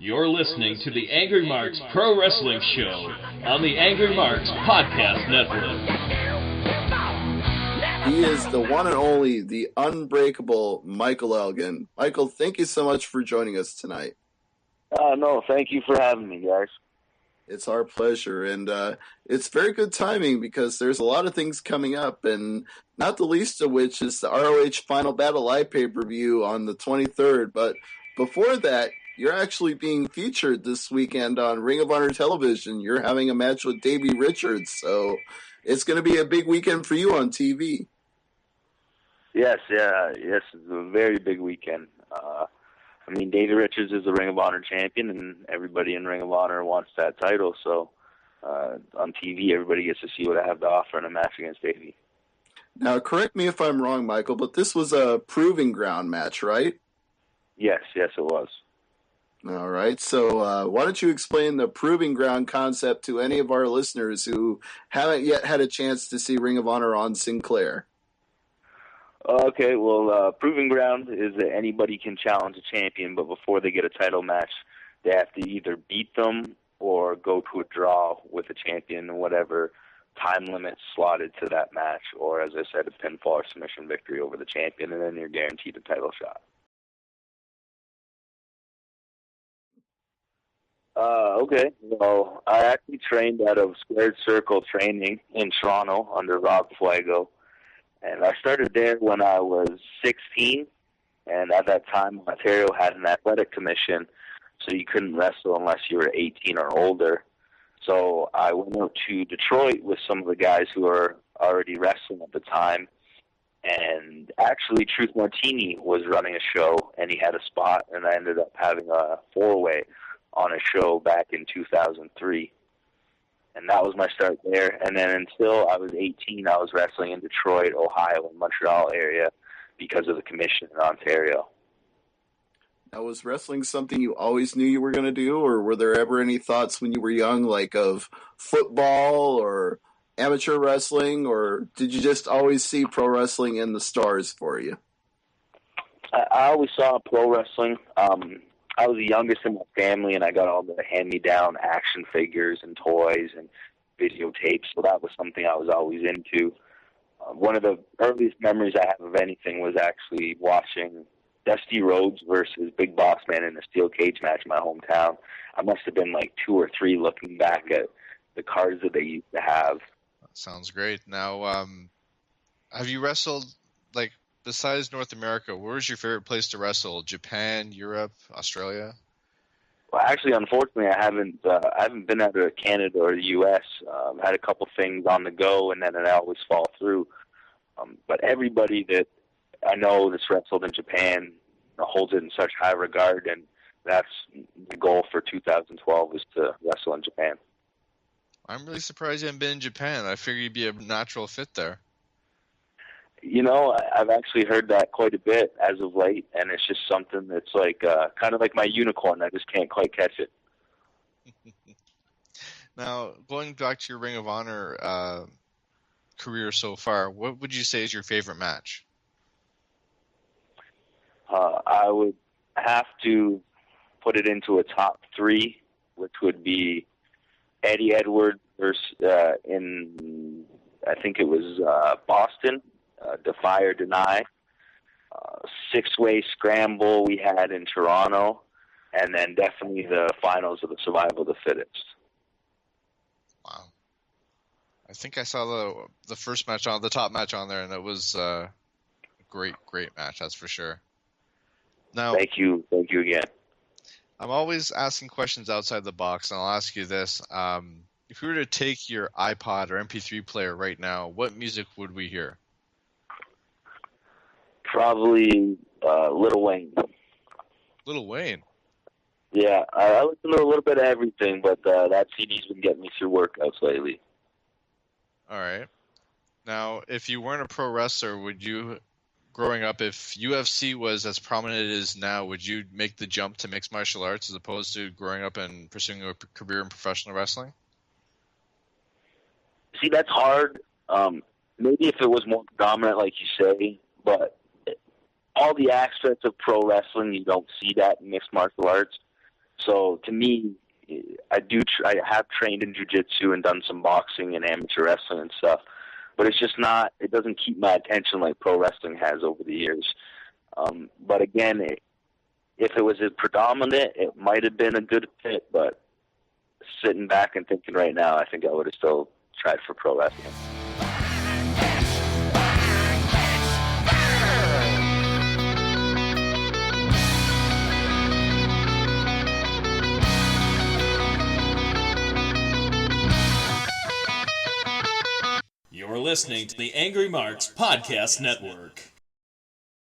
You're listening to the Angry Marks Pro Wrestling Show on the Angry Marks Podcast Network. He is the one and only, the unbreakable Michael Elgin. Michael, thank you so much for joining us tonight. No, thank you for having me, guys. It's our pleasure, and it's very good timing because there's a lot of things coming up, and not the least of which is the ROH Final Battle Live pay-per-view on the 23rd. But before that, you're actually being featured this weekend on Ring of Honor television. You're having a match with Davey Richards, so it's going to be a big weekend for you on TV. Yes, it's a very big weekend. Davey Richards is the Ring of Honor champion, and everybody in Ring of Honor wants that title. So on TV, everybody gets to see what I have to offer in a match against Davey. Now, correct me if I'm wrong, Michael, but this was a proving ground match, right? Yes, it was. All right, so why don't you explain the proving ground concept to any of our listeners who haven't yet had a chance to see Ring of Honor on Sinclair? Okay, well, proving ground is that anybody can challenge a champion, but before they get a title match, they have to either beat them or go to a draw with the champion in whatever time limit slotted to that match, or, as I said, a pinfall or submission victory over the champion, and then you're guaranteed a title shot. Okay, well, I actually trained out of Squared Circle Training in Toronto under Rob Flago. And I started there when I was 16, and at that time, Ontario had an athletic commission, so you couldn't wrestle unless you were 18 or older. So I went out to Detroit with some of the guys who were already wrestling at the time, and actually Truth Martini was running a show, and he had a spot, and I ended up having a four-way on a show back in 2003. And that was my start there. And then until I was 18, I was wrestling in Detroit, Ohio, and Montreal area because of the commission in Ontario. Now, was wrestling something you always knew you were going to do, or were there ever any thoughts when you were young, like of football or amateur wrestling, or did you just always see pro wrestling in the stars for you? I always saw pro wrestling. I was the youngest in my family, and I got all the hand-me-down action figures and toys and videotapes, so that was something I was always into. One of the earliest memories I have of anything was actually watching Dusty Rhodes versus Big Boss Man in a steel cage match in my hometown. I must have been like 2 or 3 looking back at the cards that they used to have. That sounds great. Now, have you wrestled, like, besides North America, where's your favorite place to wrestle? Japan, Europe, Australia? Well, actually, unfortunately, I haven't been out of Canada or the U.S. I've had a couple things on the go, and then I always fall through. But everybody that I know that's wrestled in Japan holds it in such high regard, and that's the goal for 2012 is to wrestle in Japan. I'm really surprised you haven't been in Japan. I figured you'd be a natural fit there. You know, I've actually heard that quite a bit as of late, and it's just something that's like kind of like my unicorn. I just can't quite catch it. Now, going back to your Ring of Honor career so far, what would you say is your favorite match? I would have to put it into a top 3, which would be Eddie Edwards versus in, I think it was Boston. Defy or Deny, 6-way scramble we had in Toronto, and then definitely the finals of the Survival of the Fittest. Wow. I think I saw the first match on, the top match on there, and it was a great match, that's for sure. Now, Thank you again. I'm always asking questions outside the box, and I'll ask you this. If you were to take your iPod or MP3 player right now, what music would we hear? Probably Lil Wayne. Lil Wayne? Yeah, I listen to a little bit of everything, but that CD's been getting me through workouts lately. All right. Now, if you weren't a pro wrestler, would you, growing up, if UFC was as prominent as it is now, would you make the jump to mixed martial arts as opposed to growing up and pursuing a career in professional wrestling? See, that's hard. Maybe if it was more dominant, like you say, but all the aspects of pro wrestling, you don't see that in mixed martial arts. So to me, I have trained in jiu-jitsu and done some boxing and amateur wrestling and stuff, but it's just not, it doesn't keep my attention like pro wrestling has over the years. But again, if it was a predominant, it might have been a good fit, but sitting back and thinking right now, I think I would have still tried for pro wrestling. You're listening to the Angry Marks Podcast Network.